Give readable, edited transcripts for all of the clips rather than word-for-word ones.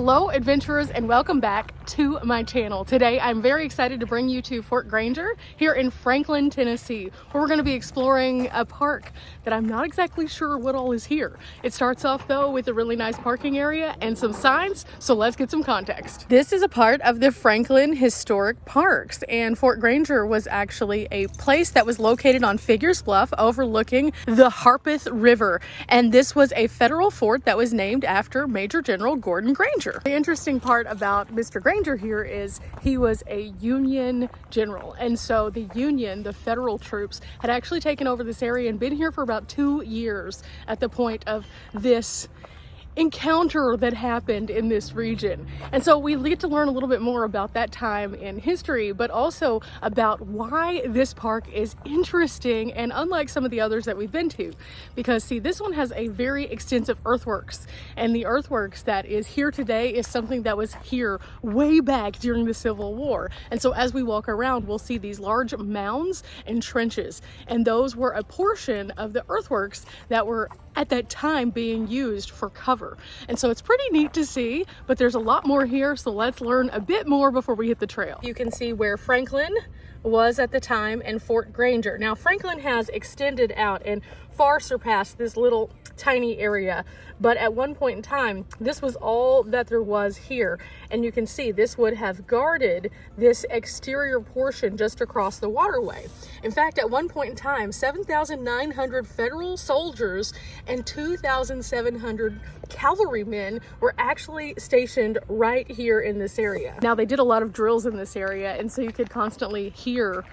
Hello adventurers, and welcome back to my channel. Today I'm very excited to bring you to Fort Granger here in Franklin, Tennessee, where we're going to be exploring a park that I'm not exactly sure what all is here. It starts off though with a really nice parking area and some signs, so let's get some context. This is a part of the Franklin Historic Parks, and Fort Granger was actually a place that was located on Figures Bluff overlooking the Harpeth River, and this was a federal fort that was named after Major General Gordon Granger. The interesting part about Mr. Granger here is he was a Union general, and so the Union, the federal troops, had actually taken over this area and been here for about 2 years at the point of this encounter that happened in this region. And so we get to learn a little bit more about that time in history, but also about why this park is interesting and unlike some of the others that we've been to. Because see, this one has a very extensive earthworks, and the earthworks that is here today is something that was here way back during the Civil War. And so as we walk around, we'll see these large mounds and trenches, and those were a portion of the earthworks that were at that time being used for cover. And so it's pretty neat to see, but there's a lot more here, so let's learn a bit more before we hit the trail. You can see where Franklin was at the time and Fort Granger. Now Franklin has extended out and far surpassed this little tiny area, but at one point in time this was all that there was here, and you can see this would have guarded this exterior portion just across the waterway. In fact, at one point in time 7,900 federal soldiers and 2,700 cavalrymen were actually stationed right here in this area. Now they did a lot of drills in this area, and so you could constantly hear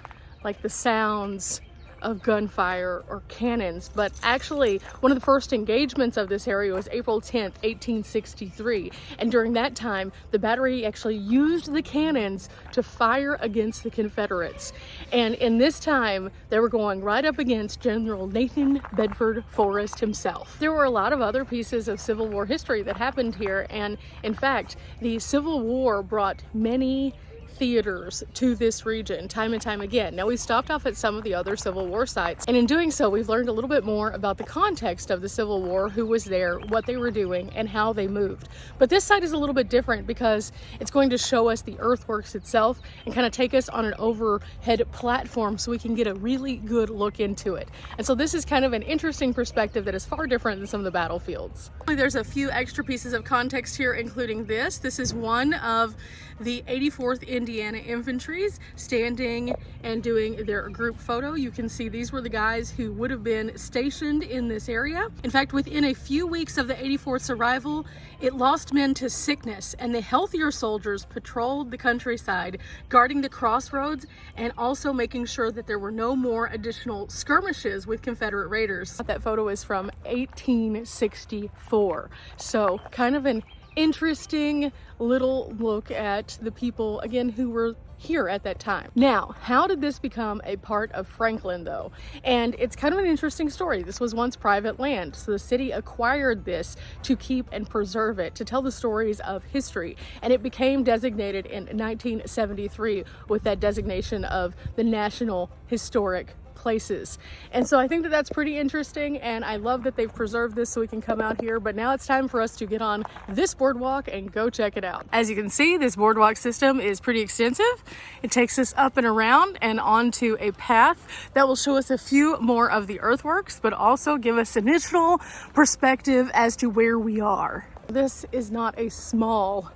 like the sounds of gunfire or cannons, but actually one of the first engagements of this area was April 10th, 1863, and during that time the battery actually used the cannons to fire against the Confederates, and in this time they were going right up against General Nathan Bedford Forrest himself. There were a lot of other pieces of Civil War history that happened here, and in fact the Civil War brought many theaters to this region time and time again. Now we stopped off at some of the other Civil War sites, and in doing so we've learned a little bit more about the context of the Civil War, who was there, what they were doing, and how they moved. But this site is a little bit different because it's going to show us the earthworks itself and kind of take us on an overhead platform so we can get a really good look into it. And so this is kind of an interesting perspective that is far different than some of the battlefields. There's a few extra pieces of context here, including this. This is one of the 84th Indiana Infantry's standing and doing their group photo. You can see these were the guys who would have been stationed in this area. In fact, within a few weeks of the 84th's arrival, it lost men to sickness, and the healthier soldiers patrolled the countryside, guarding the crossroads and also making sure that there were no more additional skirmishes with Confederate raiders. That photo is from 1864, so kind of an interesting little look at the people again who were here at that time. Now, how did this become a part of Franklin though? And it's kind of an interesting story. This was once private land, so the city acquired this to keep and preserve it, to tell the stories of history, and it became designated in 1973 with that designation of the National Historic Places. And so I think that that's pretty interesting, and I love that they've preserved this so we can come out here. But now it's time for us to get on this boardwalk and go check it out. As you can see, this boardwalk system is pretty extensive. It takes us up and around and onto a path that will show us a few more of the earthworks, but also give us initial perspective as to where we are. This is not a small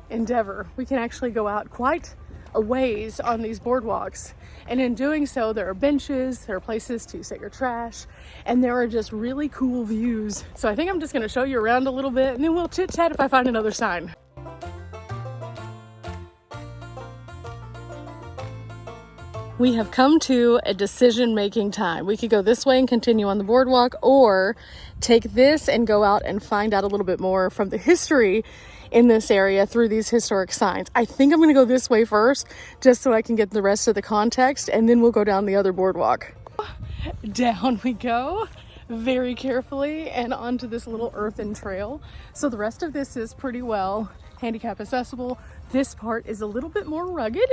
endeavor. We can actually go out quite a ways on these boardwalks, and in doing so there are benches, there are places to set your trash, and there are just really cool views. So I think I'm just going to show you around a little bit, and then we'll chit chat if I find another sign. We have come to a decision-making time. We could go this way and continue on the boardwalk, or take this and go out and find out a little bit more from the history in this area through these historic signs. I think I'm going to go this way first, just so I can get the rest of the context, and then we'll go down the other boardwalk. Down we go, very carefully, and onto this little earthen trail. So the rest of this is pretty well handicap accessible. This part is a little bit more rugged,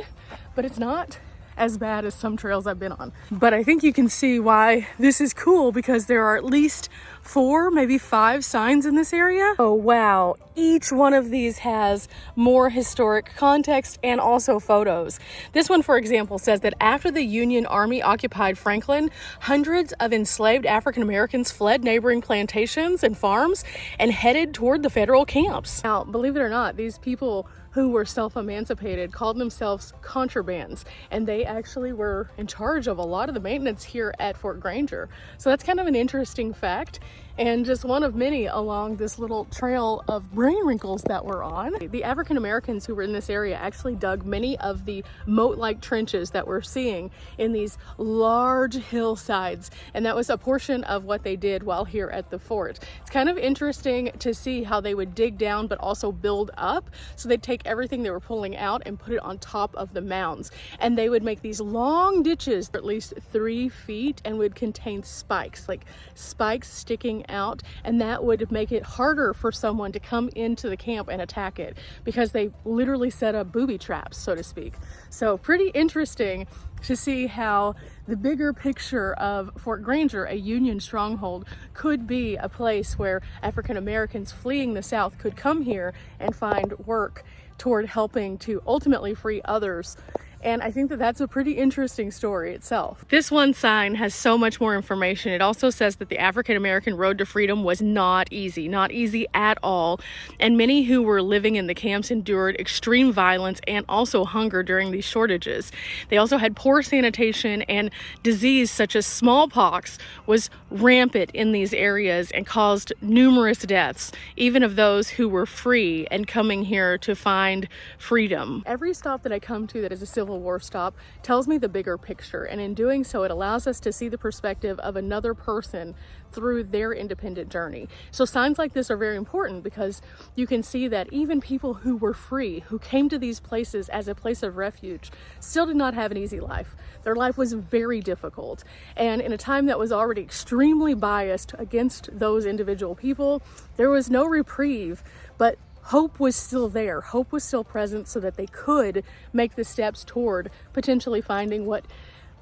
but it's not as bad as some trails I've been on. But I think you can see why this is cool, because there are at least 4, maybe 5 signs in this area. Oh wow, each one of these has more historic context and also photos. This one, for example, says that after the Union Army occupied Franklin, hundreds of enslaved African Americans fled neighboring plantations and farms and headed toward the federal camps. Now, believe it or not, these people who were self-emancipated called themselves Contrabands, and they actually were in charge of a lot of the maintenance here at Fort Granger. So that's kind of an interesting fact, and just one of many along this little trail of brain wrinkles that we're on. The African Americans who were in this area actually dug many of the moat-like trenches that we're seeing in these large hillsides, and that was a portion of what they did while here at the fort. It's kind of interesting to see how they would dig down but also build up. So they'd take everything they were pulling out and put it on top of the mounds, and they would make these long ditches at least 3 feet and would contain spikes, like spikes sticking out, and that would make it harder for someone to come into the camp and attack it, because they literally set up booby traps, so to speak. So pretty interesting to see how the bigger picture of Fort Granger, a Union stronghold, could be a place where African Americans fleeing the South could come here and find work toward helping to ultimately free others. And I think that that's a pretty interesting story itself. This one sign has so much more information. It also says that the African American road to freedom was not easy at all. And many who were living in the camps endured extreme violence and also hunger during these shortages. They also had poor sanitation, and disease such as smallpox was rampant in these areas and caused numerous deaths, even of those who were free and coming here to find freedom. Every stop that I come to that is a Civil War stop tells me the bigger picture, and in doing so it allows us to see the perspective of another person through their independent journey. So signs like this are very important, because you can see that even people who were free, who came to these places as a place of refuge, still did not have an easy life. Their life was very difficult, and in a time that was already extremely biased against those individual people, there was no reprieve, but hope was still there. Hope was still present, so that they could make the steps toward potentially finding what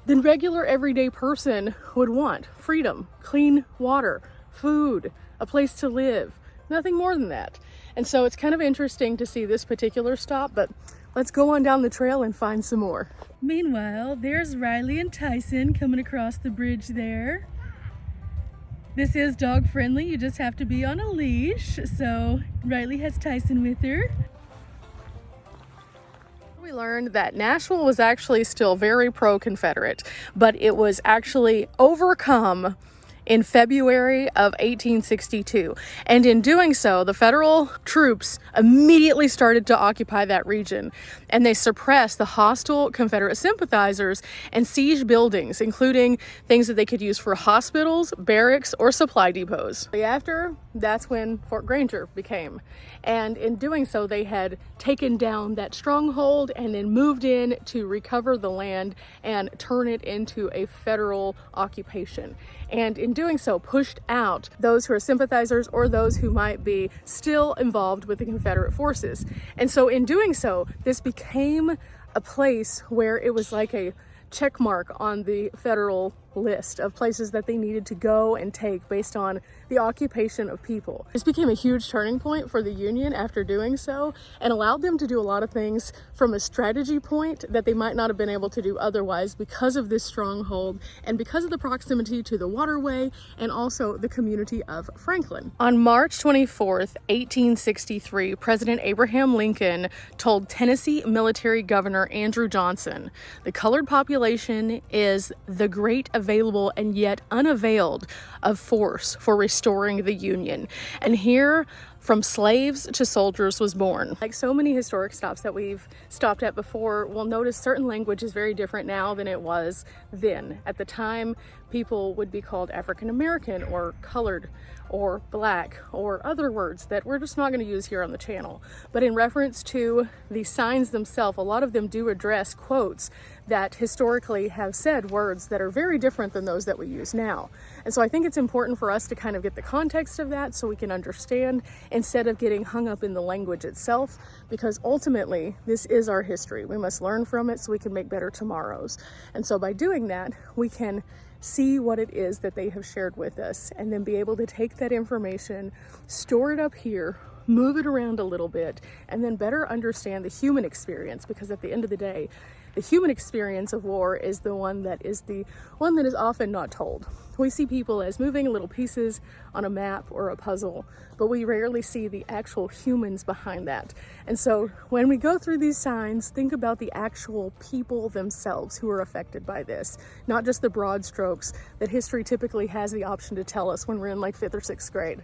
the regular everyday person would want: freedom, clean water, food, a place to live, nothing more than that. And so it's kind of interesting to see this particular stop, but let's go on down the trail and find some more. Meanwhile, there's Riley and Tyson coming across the bridge there. This is dog friendly, you just have to be on a leash. So Riley has Tyson with her. We learned that Nashville was actually still very pro-Confederate, but it was actually overcome in February of 1862. And in doing so, the federal troops immediately started to occupy that region, and they suppressed the hostile Confederate sympathizers and sieged buildings, including things that they could use for hospitals, barracks, or supply depots. After, that's when Fort Granger became. And in doing so, they had taken down that stronghold and then moved in to recover the land and turn it into a federal occupation. And in doing so, pushed out those who are sympathizers or those who might be still involved with the Confederate forces. And so in doing so, this became a place where it was like a check mark on the federal list of places that they needed to go and take based on the occupation of people. This became a huge turning point for the Union after doing so, and allowed them to do a lot of things from a strategy point that they might not have been able to do otherwise, because of this stronghold and because of the proximity to the waterway and also the community of Franklin. On March 24th, 1863, President Abraham Lincoln told Tennessee military governor Andrew Johnson, "The colored population is the great available and yet unavailed of force for restoring the Union." And here, from slaves to soldiers was born. Like so many historic stops that we've stopped at before, we'll notice certain language is very different now than it was then. At the time, people would be called African American or colored or black or other words that we're just not going to use here on the channel. But in reference to the signs themselves, a lot of them do address quotes that historically have said words that are very different than those that we use now. And so I think it's important for us to kind of get the context of that so we can understand instead of getting hung up in the language itself, because ultimately this is our history. We must learn from it so we can make better tomorrows. And so by doing that, we can see what it is that they have shared with us and then be able to take that information, store it up here, move it around a little bit, and then better understand the human experience, because at the end of the day, the human experience of war is the one that is often not told. We see people as moving little pieces on a map or a puzzle, but we rarely see the actual humans behind that. And so when we go through these signs, think about the actual people themselves who are affected by this, not just the broad strokes that history typically has the option to tell us when we're in like 5th or 6th grade.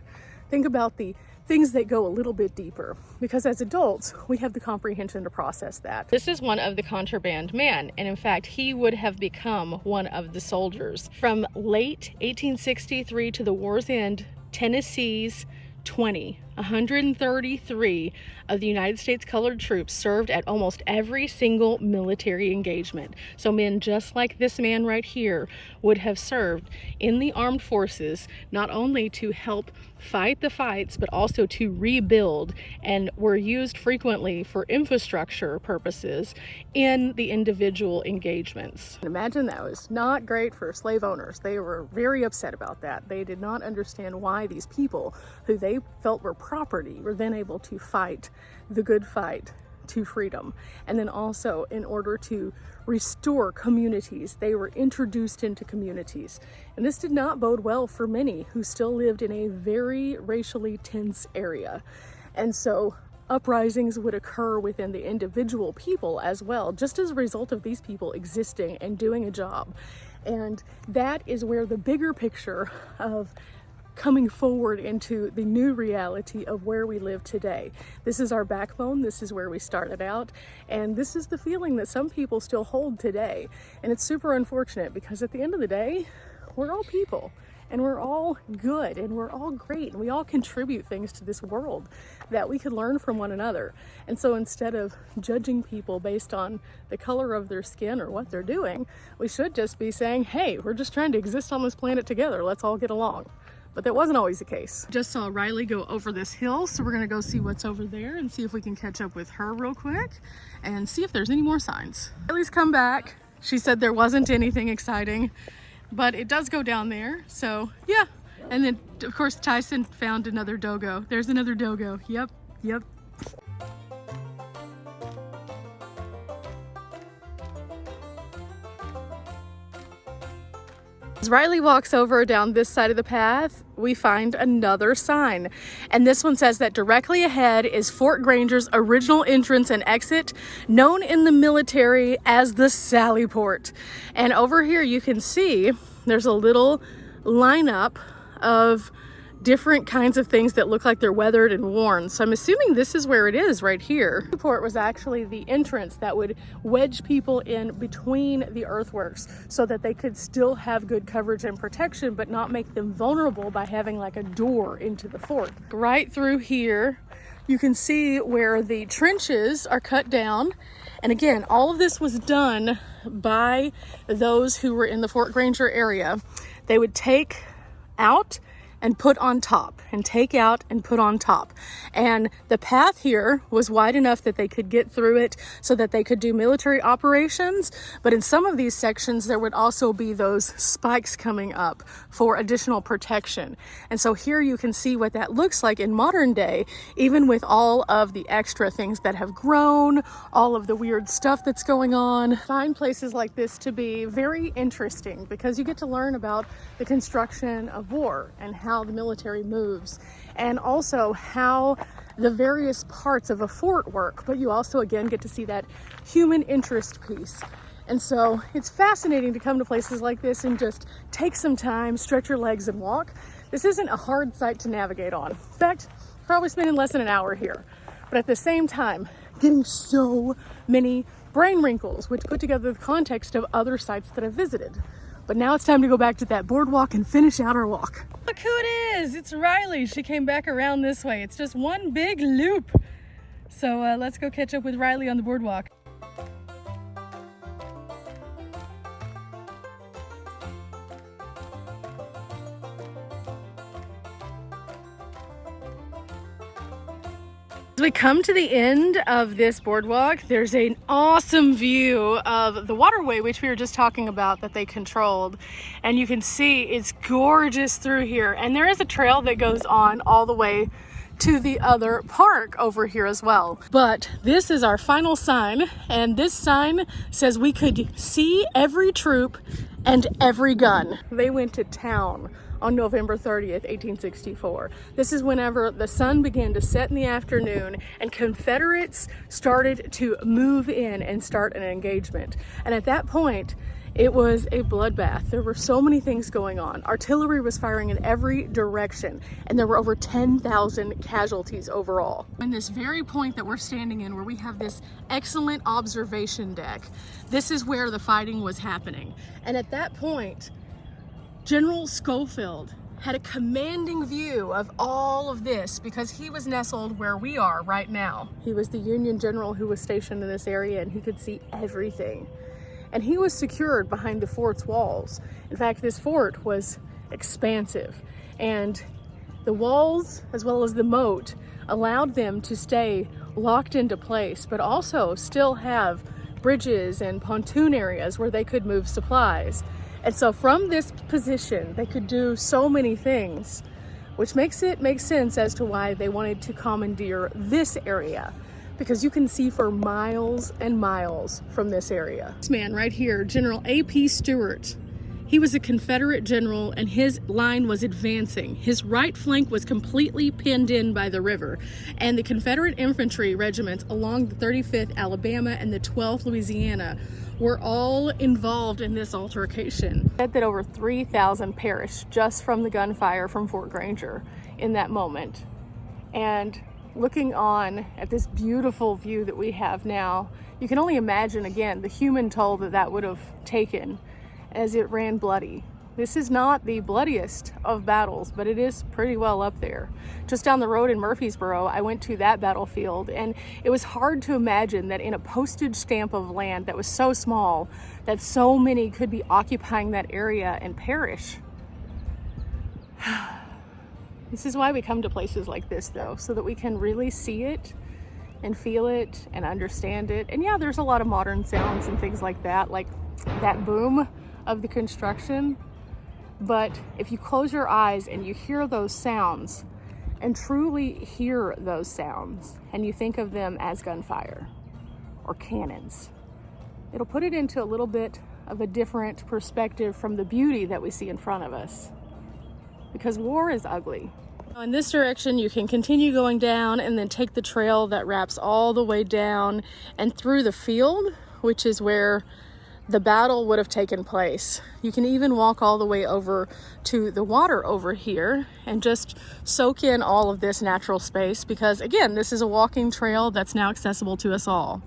Think about the things that go a little bit deeper, because as adults, we have the comprehension to process that. This is one of the contraband men, and in fact, he would have become one of the soldiers. From late 1863 to the war's end, Tennessee's 133 of the United States colored troops served at almost every single military engagement. So men just like this man right here would have served in the armed forces, not only to help fight the fights, but also to rebuild, and were used frequently for infrastructure purposes in the individual engagements. Imagine that was not great for slave owners. They were very upset about that. They did not understand why these people who they felt were property were then able to fight the good fight to freedom. And then also, in order to restore communities, they were introduced into communities. And this did not bode well for many who still lived in a very racially tense area. And so uprisings would occur within the individual people as well, just as a result of these people existing and doing a job. And that is where the bigger picture of coming forward into the new reality of where we live today. This is our backbone. This is where we started out. And this is the feeling that some people still hold today. And it's super unfortunate, because at the end of the day, we're all people and we're all good and we're all great. And we all contribute things to this world that we could learn from one another. And so instead of judging people based on the color of their skin or what they're doing, we should just be saying, hey, we're just trying to exist on this planet together. Let's all get along. But that wasn't always the case. Just saw Riley go over this hill, so we're gonna go see what's over there and see if we can catch up with her real quick and see if there's any more signs. Riley's come back. She said there wasn't anything exciting, but it does go down there, so yeah. And then, of course, Tyson found another dogo. There's another dogo. Yep. As Riley walks over down this side of the path, we find another sign. And this one says that directly ahead is Fort Granger's original entrance and exit, known in the military as the Sally Port. And over here you can see there's a little lineup of different kinds of things that look like they're weathered and worn. So I'm assuming this is where it is right here. The port was actually the entrance that would wedge people in between the earthworks so that they could still have good coverage and protection, but not make them vulnerable by having like a door into the fort. Right through here, you can see where the trenches are cut down. And again, all of this was done by those who were in the Fort Granger area. They would take out and put on top, and take out and put on top. And the path here was wide enough that they could get through it so that they could do military operations. But in some of these sections, there would also be those spikes coming up for additional protection. And so here you can see what that looks like in modern day, even with all of the extra things that have grown, all of the weird stuff that's going on. I find places like this to be very interesting because you get to learn about the construction of war and how the military moves, and also how the various parts of a fort work, but you also again get to see that human interest piece. And so it's fascinating to come to places like this and just take some time, stretch your legs and walk. This isn't a hard site to navigate on. In fact, probably spending less than an hour here, but at the same time getting so many brain wrinkles, which put together the context of other sites that I've visited. But now it's time to go back to that boardwalk and finish out our walk. Look who it is! It's Riley. She came back around this way. It's just one big loop. So let's go catch up with Riley on the boardwalk. we come to the end of this boardwalk, there's an awesome view of the waterway, which we were just talking about, that they controlled. And you can see it's gorgeous through here. And there is a trail that goes on all the way to the other park over here as well. But this is our final sign, and this sign says we could see every troop and every gun. They went to town on November 30th, 1864. This is whenever the sun began to set in the afternoon and Confederates started to move in and start an engagement. And at that point, it was a bloodbath. There were so many things going on. Artillery was firing in every direction, and there were over 10,000 casualties overall. In this very point that we're standing in, where we have this excellent observation deck, this is where the fighting was happening. And at that point, General Schofield had a commanding view of all of this because he was nestled where we are right now. He was the Union general who was stationed in this area, and he could see everything. And he was secured behind the fort's walls. In fact, this fort was expansive, and the walls, as well as the moat, allowed them to stay locked into place, but also still have bridges and pontoon areas where they could move supplies. And so from this position, they could do so many things, which makes it make sense as to why they wanted to commandeer this area, because you can see for miles and miles from this area. This man right here, General A.P. Stewart, he was a Confederate general, and his line was advancing. His right flank was completely pinned in by the river, and the Confederate infantry regiments along the 35th Alabama and the 12th Louisiana were all involved in this altercation. It said that over 3,000 perished just from the gunfire from Fort Granger in that moment. And looking on at this beautiful view that we have now, you can only imagine, again, the human toll that that would have taken as it ran bloody. This is not the bloodiest of battles, but it is pretty well up there. Just down the road in Murfreesboro, I went to that battlefield, and it was hard to imagine that in a postage stamp of land that was so small, that so many could be occupying that area and perish. This is why we come to places like this, though, so that we can really see it and feel it and understand it. And yeah, there's a lot of modern sounds and things like that boom of the construction. But if you close your eyes and you hear those sounds and truly hear those sounds, and you think of them as gunfire or cannons, it'll put it into a little bit of a different perspective from the beauty that we see in front of us. Because war is ugly. In this direction, you can continue going down and then take the trail that wraps all the way down and through the field, which is where the battle would have taken place. You can even walk all the way over to the water over here and just soak in all of this natural space, because again, this is a walking trail that's now accessible to us all.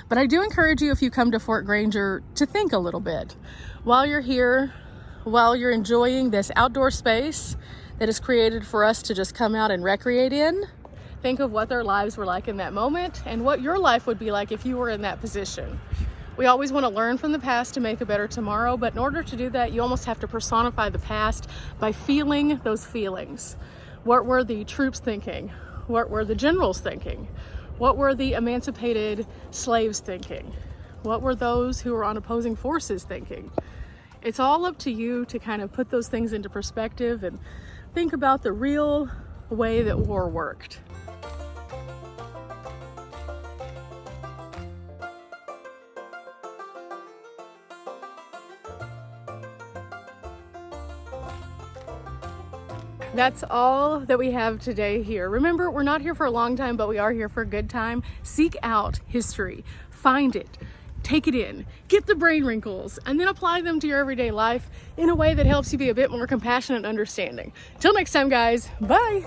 But I do encourage you, if you come to Fort Granger, to think a little bit while you're here, while you're enjoying this outdoor space that is created for us to just come out and recreate in. Think of what their lives were like in that moment and what your life would be like if you were in that position. We always want to learn from the past to make a better tomorrow, but in order to do that, you almost have to personify the past by feeling those feelings. What were the troops thinking? What were the generals thinking? What were the emancipated slaves thinking? What were those who were on opposing forces thinking? It's all up to you to kind of put those things into perspective and think about the real way that war worked. That's all that we have today here. Remember, we're not here for a long time, but we are here for a good time. Seek out history, find it, take it in, get the brain wrinkles, and then apply them to your everyday life in a way that helps you be a bit more compassionate and understanding. Till next time, guys, bye.